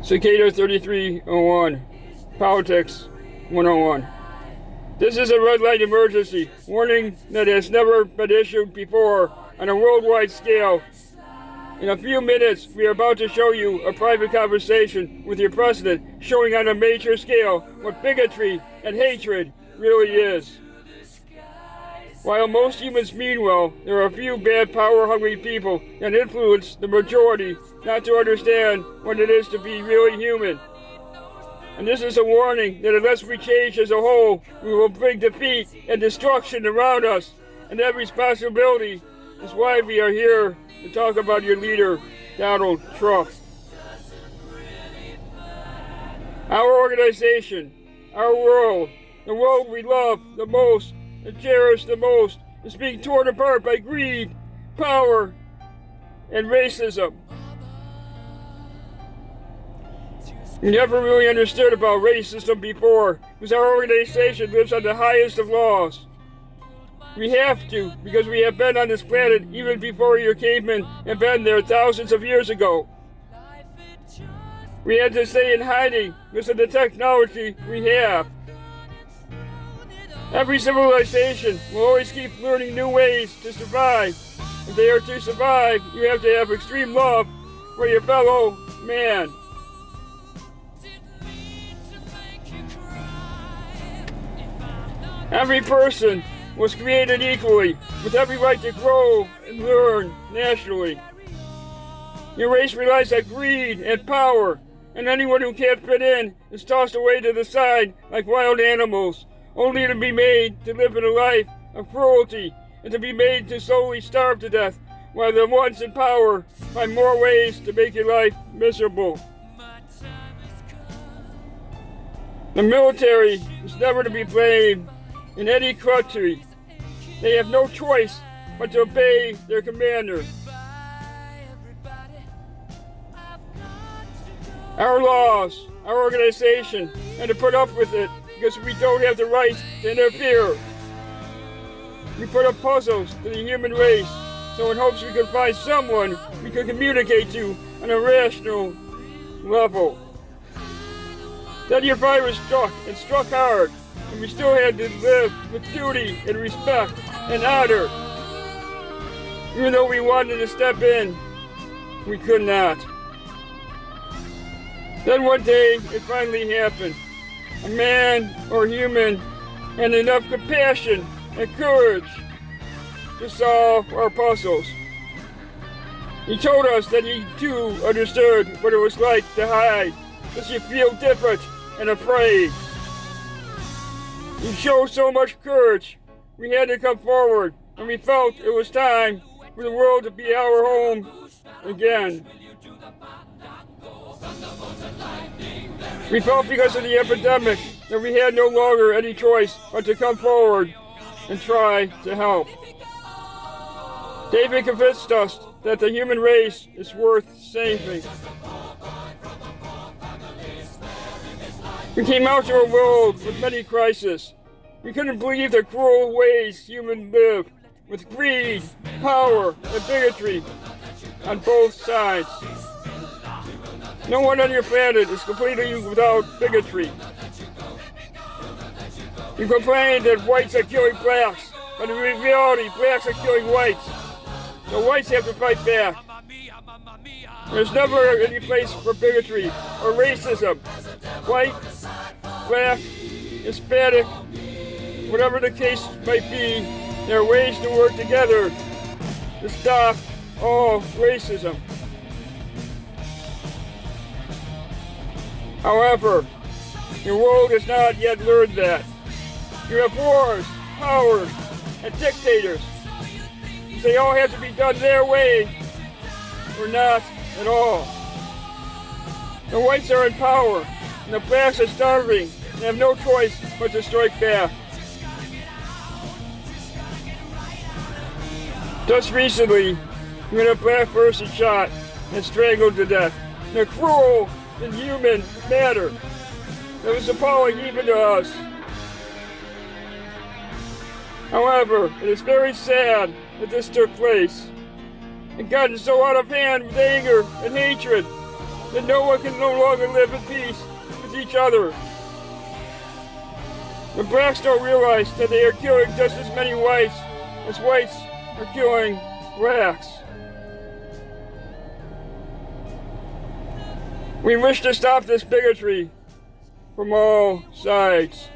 CICADA3301, Politics 101. This is a red light emergency, warning that has never been issued before on a worldwide scale. In a few minutes, we are about to show you a private conversation with your president, showing on a major scale what bigotry and hatred really is. While most humans mean well, there are a few bad, power-hungry people that influence the majority not to understand what it is to be really human. And this is a warning that unless we change as a whole, we will bring defeat and destruction around us. And that responsibility is why we are here to talk about your leader, Donald Trump. Our organization, our world, the world we love the most and cherish the most, is being torn apart by greed, power, and racism. We never really understood about racism before, because our organization lives on the highest of laws. We have to, because we have been on this planet even before your cavemen have been there thousands of years ago. We had to stay in hiding because of the technology we have. Every civilization will always keep learning new ways to survive. If they are to survive, you have to have extreme love for your fellow man. Every person was created equally, with every right to grow and learn naturally. Your race relies on greed and power, and anyone who can't fit in is tossed away to the side like wild animals, only to be made to live in a life of cruelty and to be made to slowly starve to death, while the ones in power find more ways to make your life miserable. The military is never to be blamed in any country. They have no choice but to obey their commander. Our laws, our organization, and to put up with it because we don't have the right to interfere. We put up puzzles to the human race, so in hopes we can find someone we can communicate to on a rational level. Then your virus struck, and struck hard, and we still had to live with duty and respect and honor. Even though we wanted to step in, we could not. Then one day, it finally happened. A man or human had enough compassion and courage to solve our puzzles. He told us that he too understood what it was like to hide, because you feel different and afraid. He showed so much courage, we had to come forward, and we felt it was time for the world to be our home again. We felt because of the epidemic that we had no longer any choice but to come forward and try to help. David convinced us that the human race is worth saving. We came out to a world with many crises. We couldn't believe the cruel ways humans live, with greed, power, and bigotry on both sides. No one on your planet is completely without bigotry. You complain that whites are killing blacks, but in reality, blacks are killing whites. So whites have to fight back. There's never any place for bigotry or racism. White, black, Hispanic, whatever the case might be, there are ways to work together to stop all racism. However, your world has not yet learned that. You have wars, powers, and dictators. They all have to be done their way, or not at all. The whites are in power, and the blacks are starving, and have no choice but to strike back. Just recently, we had a black person shot and strangled to death in a cruel, inhuman manner that was appalling even to us. However, it is very sad that this took place. It got so out of hand with anger and hatred that no one can no longer live in peace with each other. The blacks don't realize that they are killing just as many whites as whites are killing blacks. We wish to stop this bigotry from all sides.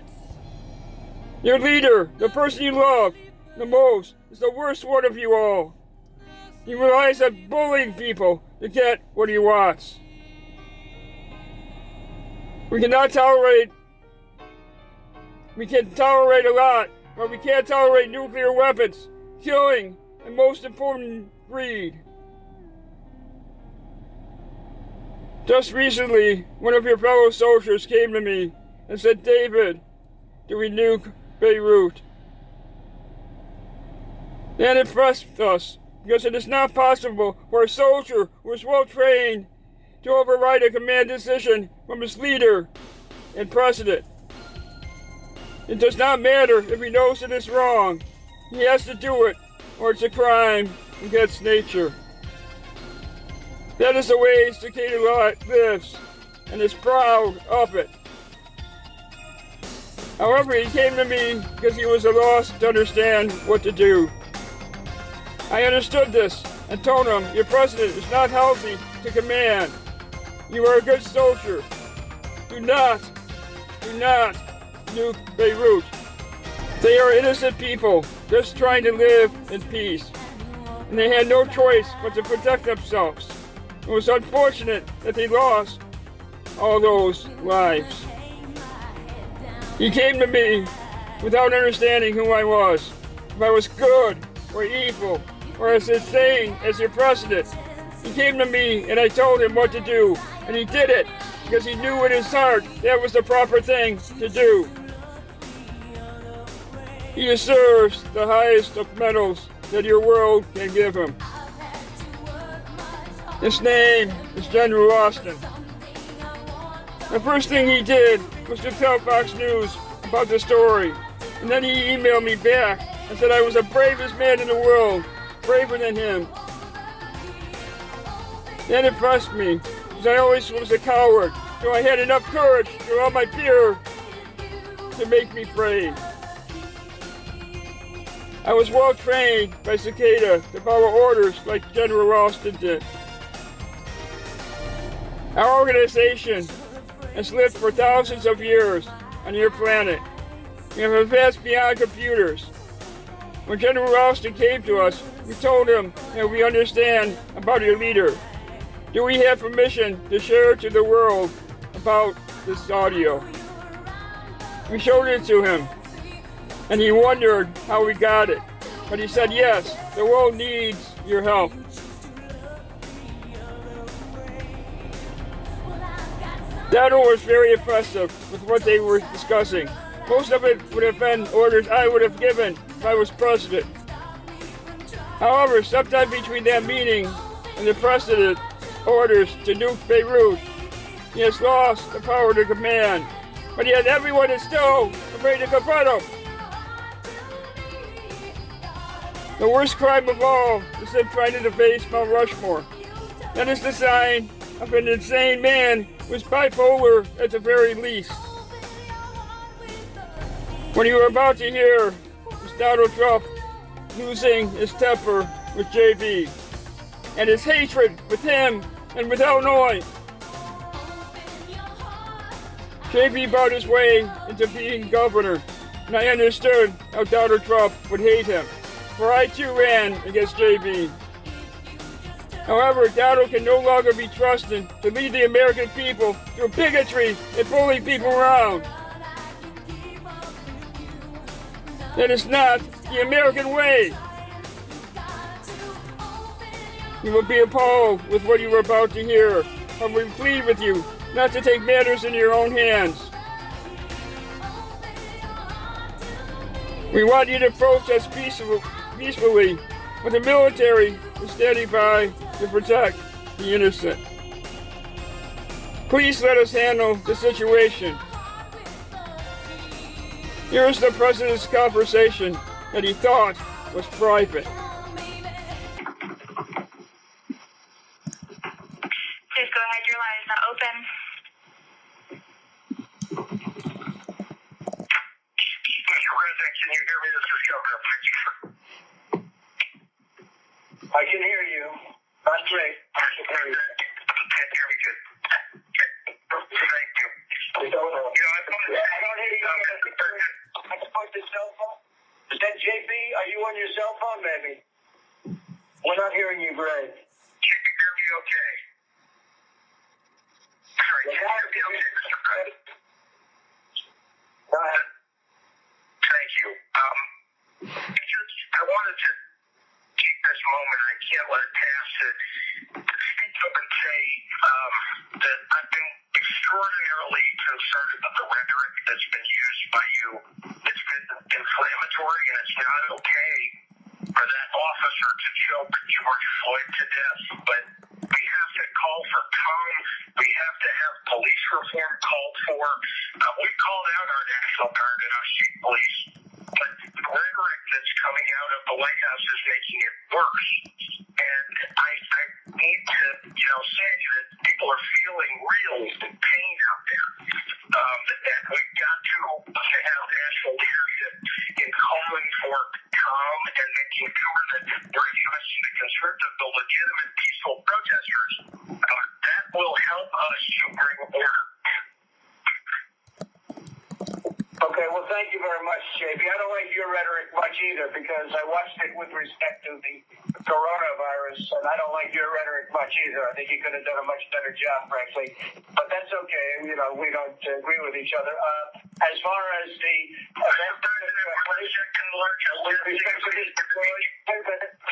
Your leader, the person you love the most, is the worst one of you all. He relies on bullying people to get what he wants. We can tolerate a lot, but we can't tolerate nuclear weapons, killing, and most important, greed. Just recently, one of your fellow soldiers came to me and said, "David, do we nuke Beirut?" That impressed us, because it is not possible for a soldier who is well trained to override a command decision from his leader and president. It does not matter if he knows it is wrong. He has to do it, or it's a crime against nature. That is the way CICADA lives, and is proud of it. However, he came to me because he was at a loss to understand what to do. I understood this and told him, "Your president is not healthy to command. You are a good soldier. Do not nuke Beirut. They are innocent people just trying to live in peace, and they had no choice but to protect themselves. It was unfortunate that they lost all those lives." He came to me without understanding who I was, if I was good or evil, or as insane as your president. He came to me and I told him what to do, and he did it because he knew in his heart that was the proper thing to do. He deserves the highest of medals that your world can give him. His name is General Austin. The first thing he did was to tell Fox News about the story, and then he emailed me back and said I was the bravest man in the world, braver than him. That impressed me, because I always was a coward, so I had enough courage through all my fear to make me brave. I was well trained by CICADA to follow orders like General Austin did. Our organization has lived for thousands of years on your planet. We have advanced beyond computers. When General Austin came to us, we told him that we understand about your leader. Do we have permission to share to the world about this audio? We showed it to him, and he wondered how we got it. But he said, yes, the world needs your help. That was very impressive with what they were discussing. Most of it would have been orders I would have given if I was president. However, sometime between that meeting and the president's orders to nuke Beirut, he has lost the power to command. But yet everyone is still afraid to confront him. The worst crime of all is him trying to deface Mount Rushmore. That is the sign of an insane man who is bipolar at the very least. What you are about to hear is Donald Trump losing his temper with JB and his hatred with him and with Illinois. JB bought his way into being governor, and I understood how Donald Trump would hate him, for I too ran against JB. However, Donald can no longer be trusted to lead the American people through bigotry and bully people around. That is not the American way. You will be appalled with what you are about to hear, but we plead with you not to take matters into your own hands. We want you to protest peacefully, but the military is standing by to protect the innocent. Please let us handle the situation. Here is the president's conversation that he thought was private. Please go ahead, your line is Can you hear me? This is Governor. I can hear you. That's great. I can hear you. Can't hear me good. Thank you. I don't hear you. I suppose the cell phone. Is that JB? Are you on your cell phone, maybe? We're not hearing you great. Can you hear me okay? Sorry, can you hear me okay, Mr. President? Go ahead. Thank you. I wanted to take this moment, I can't let it pass, to speak up and say that I've been extraordinarily concerned about the rhetoric that's been used by you. It's been inflammatory, and it's not okay for that officer to choke George Floyd to death. But we have to call for calm. We have to have police reform called for. We called out our National Guard and our state police, but the rhetoric that's coming out of the White House is making it worse. And I need to, say that people are feeling real pain out there. And we've got to have national leadership in calling for calm and making sure that we're addressing the concerns of the legitimate peaceful protesters. That will help us to bring order. Okay, well, thank you very much, JB. I don't like your rhetoric much either, because I watched it with respect to the coronavirus, and I don't like your rhetoric much either. I think you could have done a much better job, frankly. But that's okay. We don't agree with each other. As far as the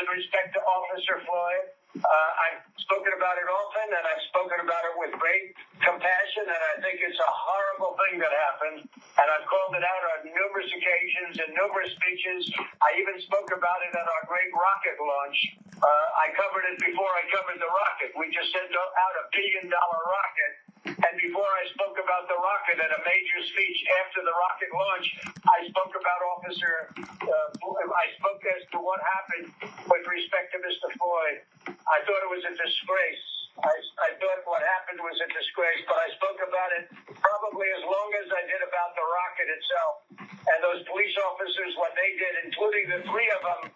with respect to Officer Floyd, I've spoken about it often, and I've spoken about it with great compassion, and I think it's a horrible thing that happened, and I've called it out on numerous occasions in numerous speeches. I even spoke about it at our great rocket launch. I covered it before I covered the rocket. We just sent out $1 billion rocket, and before I spoke about the rocket at a major speech after the rocket launch, I spoke about I spoke as to what happened with respect to Mr. Floyd. I thought it was a disgrace. I thought what happened was a disgrace, but I spoke about it probably as long as I did about the rocket itself. And those police officers, what they did, including the three of them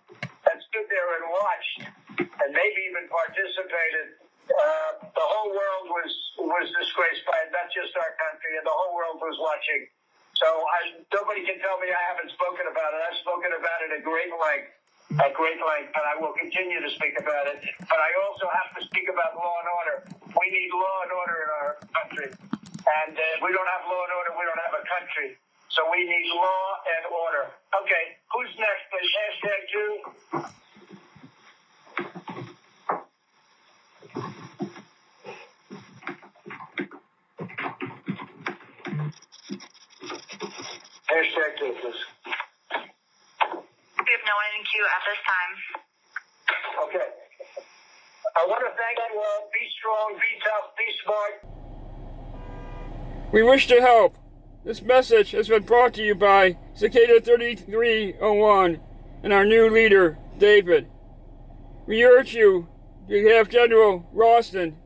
that stood there and watched, and maybe even participated, the whole world was disgraced by it, not just our country, and the whole world was watching. So nobody can tell me I haven't spoken about it. I've spoken about it at great length, and I will continue to speak about it. But I also have to speak about law and order. We need law and order in our country. And if we don't have law and order, we don't have a country. So we need law and order. Okay, who's next, please? #2. #2, please. We have no one in queue at this time. Okay. I want to thank you all. Be strong, be tough, be smart. We wish to help. This message has been brought to you by CICADA3301 and our new leader, David. We urge you to have General Ralston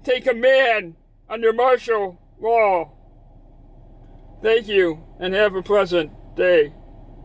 take command under martial law. Thank you, and have a pleasant day.